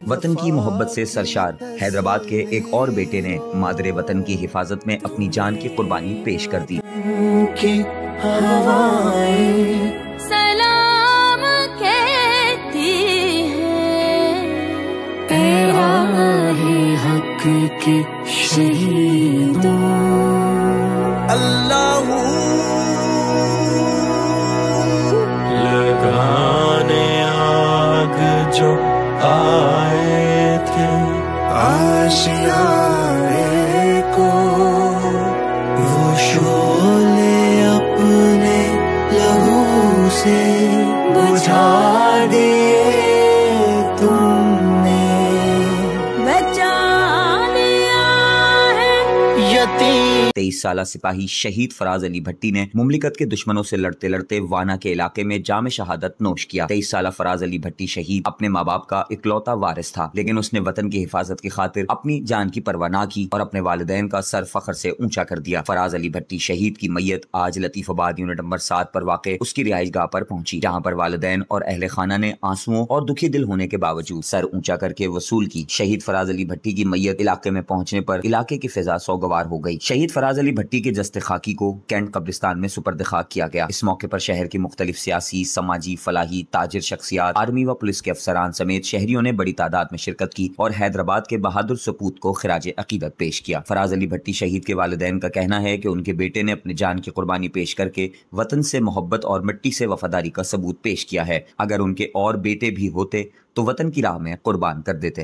وطن کی محبت سے سرشار حیدرآباد کے ایک اور بیٹے نے مادر وطن کی حفاظت میں اپنی جان کی قربانی پیش کر دی۔ سلام کہتی ہے تیرا ہے حق کے شہیدوں، اللہ لگانے آگ جو آئے تھے آشیانے کو، وہ شعلے اپنے لہو سے بجھا دیے تم نے، بچا لیا ہے یتیم۔ 23 سالہ سپاہی شہید فراز علی بھٹی نے مملکت کے دشمنوں سے لڑتے لڑتے وانا کے علاقے میں جام شہادت نوش کیا۔ 23 سالہ فراز علی بھٹی شہید اپنے ماں باپ کا اکلوتا وارث تھا، لیکن اس نے وطن کی حفاظت کی خاطر اپنی جان کی پرواہ نہ کی اور اپنے والدین کا سر فخر سے اونچا کر دیا۔ فراز علی بھٹی شہید کی میت آج لطیف آباد یونٹ نمبر 7 پر واقع اس کی رہائش گاہ پر پہنچی، جہاں پر والدین اور اہل خانہ نے آنسوؤں اور دکھی دل ہونے کے باوجود سر اونچا کر کے وصول کی۔ شہید فراز علی بھٹی کی میت علاقے میں پہنچنے پر علاقے کی فضا سوگوار ہو گئی۔ شہید فراز علی بھٹی کے جسد خاکی کو کینٹ قبرستان میں سپرد خاک کیا گیا۔ اس موقع پر شہر کی مختلف سیاسی، سماجی، فلاحی، تاجر شخصیات، آرمی و پولیس کے افسران سمیت شہریوں نے بڑی تعداد میں شرکت کی اور حیدرآباد کے بہادر سپوت کو خراج عقیدت پیش کیا۔ فراز علی بھٹی شہید کے والدین کا کہنا ہے کہ ان کے بیٹے نے اپنی جان کی قربانی پیش کر کے وطن سے محبت اور مٹی سے وفاداری کا ثبوت پیش کیا ہے۔ اگر ان کے اور بیٹے بھی ہوتے تو وطن کی راہ میں قربان کر دیتے۔